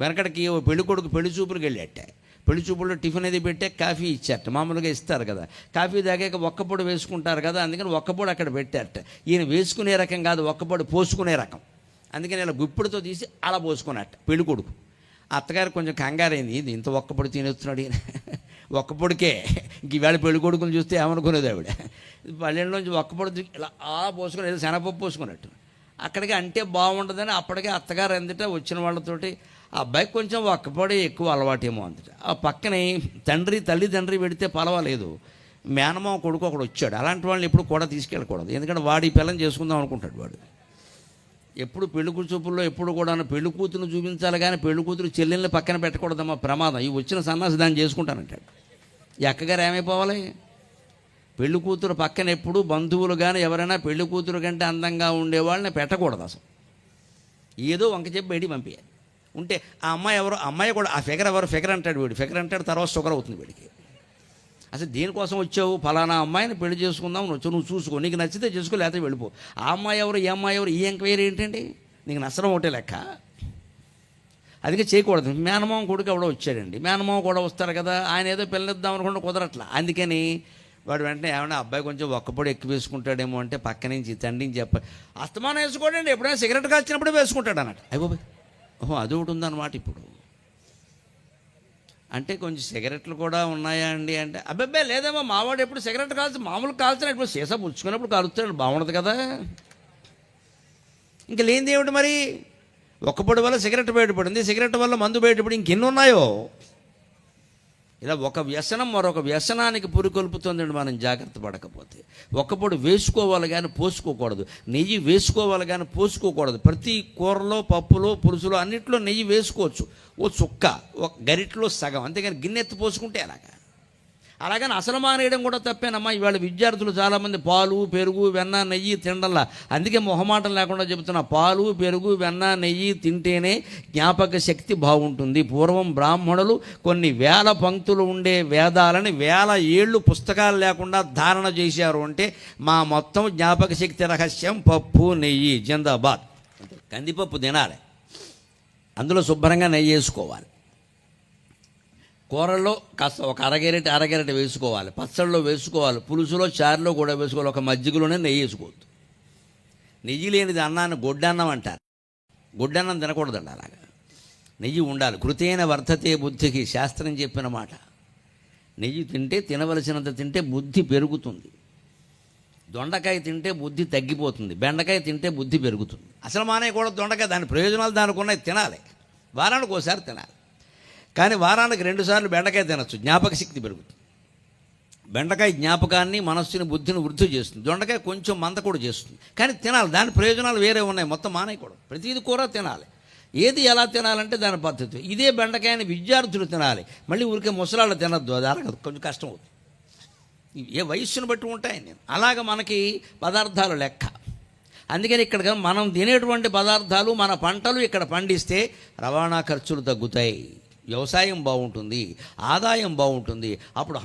వెనకడికి పెళ్లి కొడుకు పెళ్లి చూపులకు వెళ్ళాట. పెళ్లి చూపుల్లో టిఫిన్ అది పెట్టే కాఫీ ఇచ్చారట. మామూలుగా ఇస్తారు కదా, కాఫీ తాగాక ఒక్కపొడి వేసుకుంటారు కదా, అందుకని ఒక్కపొడి అక్కడ పెట్టారట. ఈయన వేసుకునే రకం కాదు, ఒక్కపొడి పోసుకునే రకం. అందుకని ఇలా గుప్పిడితో తీసి అలా పోసుకున్నట్ట పెళ్లి కొడుకు. అత్తగారు కొంచెం కంగారైంది, ఇది ఇంత ఒక్కపొడి తినేస్తున్నాడు ఈయన, ఒక్కపొడికే. ఇంక ఈవేళ పెళ్లి కొడుకుని చూస్తే ఏమనుకునేది ఆవిడ. పల్లెల్లోంచి ఒక్కపొడి ఇలా అలా పోసుకుని ఏదో శనగపప్పు పోసుకున్నట్టు. అక్కడికి అంటే బాగుంటుందని అప్పటికే అత్తగారు అందుట వచ్చిన వాళ్ళతోటి ఆ అబ్బాయికి కొంచెం ఒక్కపొడి ఎక్కువ అలవాటేమో అందుట. ఆ పక్కనే తల్లిదండ్రి పెడితే పర్వాలేదు, మేనమామ కొడుకు ఒకడు వచ్చాడు. అలాంటి వాళ్ళని ఎప్పుడు కూడా తీసుకెళ్ళకూడదు, ఎందుకంటే వాడు ఈ పిల్లని చేసుకుందాం అనుకుంటాడు. వాడు ఎప్పుడు పెళ్లి చూపుల్లో ఎప్పుడు కూడా పెళ్లి కూతురు చూపించాలి, కానీ పెళ్లి కూతురు చెల్లెల్ని పక్కన పెట్టకూడదమ్మా, ప్రమాదం. ఈ వచ్చిన సన్నాసి దాన్ని చేసుకుంటానంటాడు. ఈ అక్కగారు ఏమైపోవాలి? పెళ్లి కూతురు పక్కన ఎప్పుడు బంధువులు కానీ ఎవరైనా పెళ్లి కూతురు కంటే అందంగా ఉండేవాళ్ళని పెట్టకూడదు అసలు. ఏదో వంక చెప్పి బయటికి పంపించాలి. ఉంటే ఆ అమ్మాయి ఎవరో, అమ్మాయి కూడా ఆ ఫిగర్ ఎవరు, ఫిగర్ అంటాడు వీడు, ఫిగర్ అంటాడు, తర్వాత షుగర్ అవుతుంది వీడికి. అసలు దేనికోసం వచ్చావు? ఫలానా అమ్మాయిని పెళ్లి చేసుకుందాం వచ్చావు, నువ్వు చూసుకో, నీకు నచ్చితే చేసుకో, లేకపోతే వెళ్ళిపో. ఆ అమ్మాయి ఎవరు, ఈ అమ్మాయి ఎవరు, ఈ ఎంక్వైరీ ఏంటండి? నీకు నచ్చడం ఒకటే లెక్క. అందుకే చేయకూడదు. మేనమామ కొడుకు ఎవడో వచ్చాడండి, మేనమామ కూడా వస్తారు కదా, ఆయన ఏదో పిల్లనిద్దాం అనుకుంటే కుదరట్లా. అందుకని వాడు వెంటనే ఏమన్నా అబ్బాయి కొంచెం ఒక్కపొడి ఎక్కువ వేసుకుంటాడేమో అంటే పక్క నుంచి తండ్రికి చెప్పాలి, అస్తమానం వేసుకోండి, ఎప్పుడైనా సిగరెట్ కాల్చినప్పుడే వేసుకుంటాడు అన్నట్టు. అయిపోయి ఓహో అది ఒకటి ఉందన్నమాట. ఇప్పుడు అంటే కొంచెం సిగరెట్లు కూడా ఉన్నాయా అండి అంటే, అబ్బాయి లేదేమో, మావాడు ఎప్పుడు సిగరెట్ కాల్చి మామూలు కాల్చున్నాడు, ఇప్పుడు సీసా పుచ్చుకున్నప్పుడు కాలుస్తాడు, బాగుండదు కదా. ఇంకా లేనిది ఏమిటి మరి? ఒక్కపొడి వల్ల సిగరెట్ బయటపడింది, సిగరెట్ వల్ల మందు బయటపడి ఇంకెన్ని ఉన్నాయో. ఇలా ఒక వ్యసనం మరొక వ్యసనానికి పురికొల్పుతుందండి మనం జాగ్రత్త పడకపోతే. ఒక్కపొడి వేసుకోవాలి కానీ పోసుకోకూడదు, నెయ్యి వేసుకోవాలి కానీ పోసుకోకూడదు. ప్రతి కూరలో, పప్పులో, పులుసులో అన్నింటిలో నెయ్యి వేసుకోవచ్చు, ఓ చుక్క, ఒక గరిట్లో సగం, అంతేగాని గిన్నెత్తి పోసుకుంటే అలాగని అసలు మానేయడం కూడా తప్పేనమ్మా. ఇవాళ విద్యార్థులు చాలామంది పాలు, పెరుగు, వెన్న, నెయ్యి తినడంలా. అందుకే మొహమాటం లేకుండా చెబుతున్నా, పాలు, పెరుగు, వెన్న, నెయ్యి తింటేనే జ్ఞాపక శక్తి బాగుంటుంది. పూర్వం బ్రాహ్మణులు కొన్ని వేల పంక్తులు ఉండే వేదాలని 1000 ఏళ్ళు పుస్తకాలు లేకుండా ధారణ చేశారు అంటే మా మొత్తం జ్ఞాపక శక్తి రహస్యం పప్పు, నెయ్యి. జిందాబాద్. కందిపప్పు తినాలి, అందులో శుభ్రంగా నెయ్యి వేసుకోవాలి. కూరల్లో కాస్త ఒక అరగెరటి వేసుకోవాలి, పచ్చళ్ళలో వేసుకోవాలి, పులుసులో, చారులో కూడా వేసుకోవాలి. ఒక మజ్జిగలోనే నెయ్యి వేసుకోవద్దు. నెయ్యి లేనిది అన్నాన్ని గొడ్డన్నం అంటారు. గొడ్డన్నం తినకూడదండి, అలాగా నెయ్యి ఉండాలి. కృతేన వర్ధతే బుద్ధికి శాస్త్రం చెప్పిన మాట. నెయ్యి తింటే తినవలసినంత తింటే బుద్ధి పెరుగుతుంది. దొండకాయ తింటే బుద్ధి తగ్గిపోతుంది, బెండకాయ తింటే బుద్ధి పెరుగుతుంది. అసలు మానేయకూడదు దొండకాయ, దాని ప్రయోజనాలు దానికి ఉన్నాయి, తినాలి. వారానికి ఒకసారి తినాలి, కానీ వారానికి 2 సార్లు బెండకాయ తినచ్చు, జ్ఞాపక శక్తి పెరుగుతుంది. బెండకాయ జ్ఞాపకాన్ని, మనస్సుని, బుద్ధిని వృద్ధి చేస్తుంది. దొండకాయ కొంచెం మంద కూడా చేస్తుంది, కానీ తినాలి. దాని ప్రయోజనాలు వేరే ఉన్నాయి, మొత్తం మానేయకూడదు. ప్రతిది కూర తినాలి. ఏది ఎలా తినాలంటే దాని పద్ధతి. ఇదే బెండకాయని విద్యార్థులు తినాలి, మళ్ళీ ఊరికే ముసలాళ్ళు తినద్దు, అది అరగదు, కొంచెం కష్టం అవుతుంది. ఏ వయస్సును బట్టి ఉంటాయని నేను అలాగ మనకి పదార్థాలు లెక్క. అందుకని ఇక్కడ మనం తినేటువంటి పదార్థాలు, మన పంటలు ఇక్కడ పండిస్తే రవాణా ఖర్చులు తగ్గుతాయి, వ్యవసాయం బాగుంటుంది, ఆదాయం బాగుంటుంది. అప్పుడు